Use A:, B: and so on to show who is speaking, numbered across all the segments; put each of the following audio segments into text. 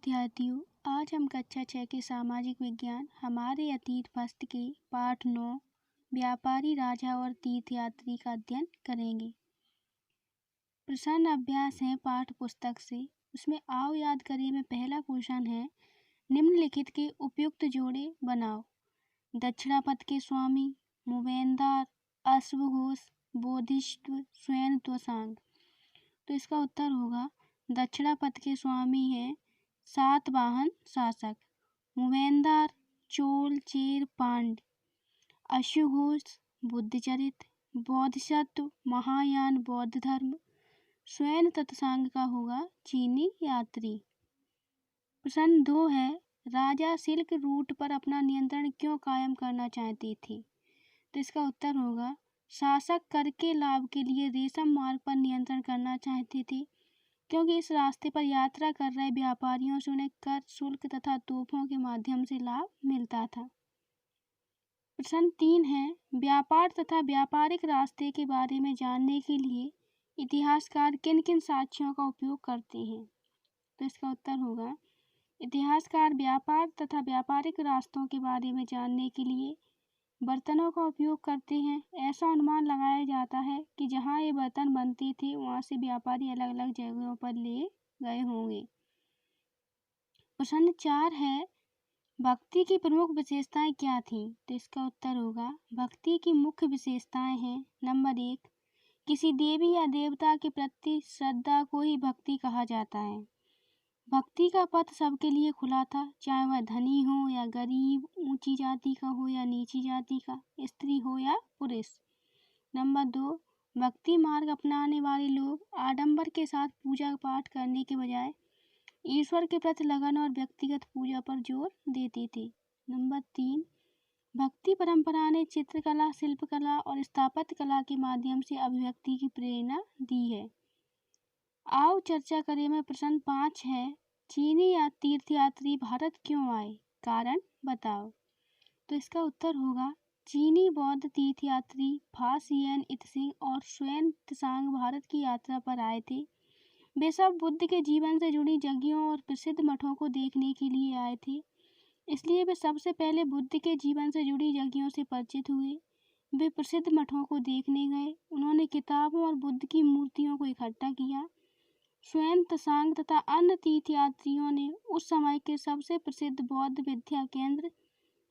A: विद्यार्थियों, आज हम कक्षा 6 के सामाजिक विज्ञान हमारे अतीत फस्त के पाठ 9 व्यापारी राजा और तीर्थयात्री का अध्ययन करेंगे। प्रश्न अभ्यास है पाठ पुस्तक से। उसमें आओ याद करें में पहला क्वेश्चन है, निम्नलिखित के उपयुक्त जोड़े बनाओ। दक्षिणापथ के स्वामी, मुवेंदार, अश्वघोष, बोधिसत्व, स्वयं त्वसांग। तो इसका उत्तर होगा दक्षिणापथ के स्वामी हैं सातवाहन शासक, मुवेंदार चोल चेर पांड्य, अश्वघोष बुद्धचरित, बोधिसत्व महायान बौद्ध धर्म, स्वयं त्वसांग का होगा चीनी यात्री। प्रश्न 2 है, राजा सिल्क रूट पर अपना नियंत्रण क्यों कायम करना चाहते थे? तो इसका उत्तर होगा शासक कर के लाभ के लिए रेशम मार्ग पर नियंत्रण करना चाहते थे, क्योंकि इस रास्ते पर यात्रा कर रहे व्यापारियों से उन्हें कर, शुल्क तथा तोहफों के माध्यम से लाभ मिलता था। प्रश्न 3 है, व्यापार तथा व्यापारिक रास्ते के बारे में जानने के लिए इतिहासकार किन किन साक्ष्यों का उपयोग करते हैं? तो इसका उत्तर होगा इतिहासकार व्यापार तथा व्यापारिक रास्तों के बारे में जानने के लिए बर्तनों का उपयोग करते हैं। ऐसा अनुमान लगाया जाता है कि जहां ये बर्तन बनते थे वहां से व्यापारी अलग अलग जगहों पर ले गए होंगे। प्रश्न 4 है, भक्ति की प्रमुख विशेषताएं क्या थीं? तो इसका उत्तर होगा भक्ति की मुख्य विशेषताएं हैं। नंबर 1, किसी देवी या देवता के प्रति श्रद्धा को ही भक्ति कहा जाता है। भक्ति का पथ सबके लिए खुला था, चाहे वह धनी हो या गरीब, ऊंची जाति का हो या नीची जाति का, स्त्री हो या पुरुष। नंबर 2, भक्ति मार्ग अपनाने वाले लोग आडंबर के साथ पूजा पाठ करने के बजाय ईश्वर के प्रति लगन और व्यक्तिगत पूजा पर जोर देते थे। नंबर 3, भक्ति परंपरा ने चित्रकला, शिल्पकला और स्थापत्य कला के माध्यम से अभिव्यक्ति की प्रेरणा दी है। आओ चर्चा करें में प्रश्न 5 है, चीनी या तीर्थयात्री भारत क्यों आए? कारण बताओ। तो इसका उत्तर होगा चीनी बौद्ध तीर्थयात्री फासियन इत्सिंग और स्वयं त्सांग भारत की यात्रा पर आए थे। वे सब बुद्ध के जीवन से जुड़ी जगहों और प्रसिद्ध मठों को देखने के लिए आए थे, इसलिए वे सबसे पहले बुद्ध के जीवन से जुड़ी जगहों से परिचित हुए। वे प्रसिद्ध मठों को देखने गए, उन्होंने किताबों और बुद्ध की मूर्तियों को इकट्ठा किया। स्वयं त्सांग तथा अन्य तीर्थयात्रियों ने उस समय के सबसे प्रसिद्ध बौद्ध विद्या केंद्र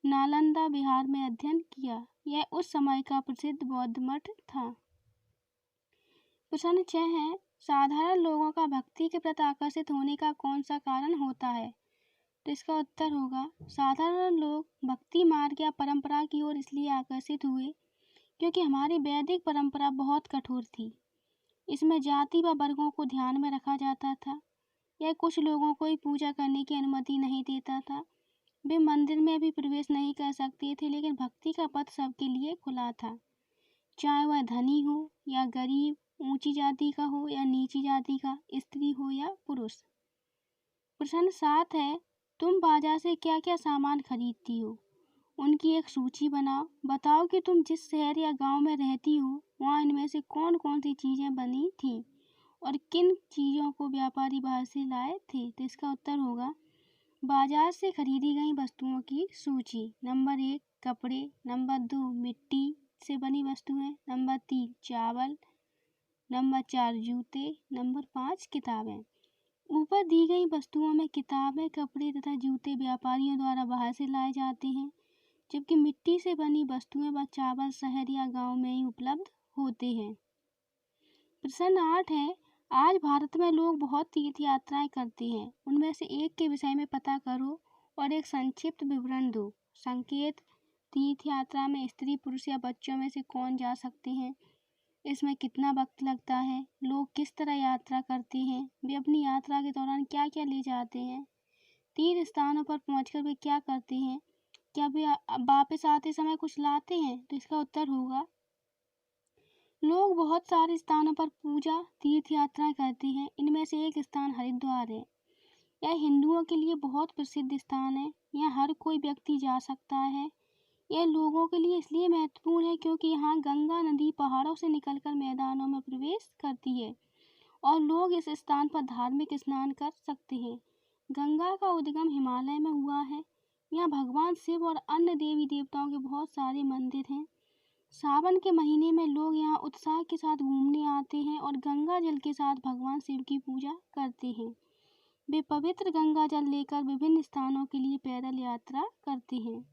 A: नालंदा बिहार में अध्ययन किया। यह उस समय का प्रसिद्ध बौद्ध मठ था। प्रश्न 6 है, साधारण लोगों का भक्ति के प्रति आकर्षित होने का कौन सा कारण होता है? तो इसका उत्तर होगा साधारण लोग भक्ति मार्ग या परंपरा की ओर इसलिए आकर्षित हुए क्योंकि हमारी वैदिक परंपरा बहुत कठोर थी। इसमें जाति व वर्गों को ध्यान में रखा जाता था। यह कुछ लोगों को ही पूजा करने की अनुमति नहीं देता था। वे मंदिर में भी प्रवेश नहीं कर सकते थे, लेकिन भक्ति का पथ सबके लिए खुला था, चाहे वह धनी हो या गरीब, ऊंची जाति का हो या नीची जाति का, स्त्री हो या पुरुष। प्रश्न 7 है, तुम बाजार से क्या क्या सामान खरीदती हो? उनकी एक सूची बनाओ। बताओ कि तुम जिस शहर या गांव में रहती हो वहाँ इनमें से कौन कौन सी चीज़ें बनी थीं और किन चीज़ों को व्यापारी बाहर से लाए थे। तो इसका उत्तर होगा बाजार से खरीदी गई वस्तुओं की सूची। नंबर 1 कपड़े, नंबर 2 मिट्टी से बनी वस्तुएं, नंबर 3 चावल, नंबर 4 जूते, नंबर 5 किताबें। ऊपर दी गई वस्तुओं में किताबें, कपड़े तथा जूते व्यापारियों द्वारा बाहर से लाए जाते हैं, जबकि मिट्टी से बनी वस्तुएं व चावल शहर या गांव में ही उपलब्ध होते हैं। प्रश्न 8 है, आज भारत में लोग बहुत तीर्थ यात्राएं करते हैं, उनमें से एक के विषय में पता करो और एक संक्षिप्त विवरण दो। संकेत, तीर्थ यात्रा में स्त्री, पुरुष या बच्चों में से कौन जा सकते हैं, इसमें कितना वक्त लगता है, लोग किस तरह यात्रा करते हैं, वे अपनी यात्रा के दौरान क्या क्या ले जाते हैं, तीर्थ स्थानों पर पहुंचकर वे क्या करते हैं, क्या वे वापस आते समय कुछ लाते हैं। तो इसका उत्तर होगा लोग बहुत सारे स्थानों पर पूजा तीर्थ यात्राएं करते हैं। इनमें से एक स्थान हरिद्वार है। यह हिंदुओं के लिए बहुत प्रसिद्ध स्थान है। यहाँ हर कोई व्यक्ति जा सकता है। यह लोगों के लिए इसलिए महत्वपूर्ण है क्योंकि यहाँ गंगा नदी पहाड़ों से निकलकर मैदानों में प्रवेश करती है और लोग इस स्थान पर धार्मिक स्नान कर सकते हैं। गंगा का उद्गम हिमालय में हुआ है। यहाँ भगवान शिव और अन्य देवी देवताओं के बहुत सारे मंदिर हैं। सावन के महीने में लोग यहाँ उत्साह के साथ घूमने आते हैं और गंगा जल के साथ भगवान शिव की पूजा करते हैं। वे पवित्र गंगा जल लेकर विभिन्न स्थानों के लिए पैदल यात्रा करते हैं।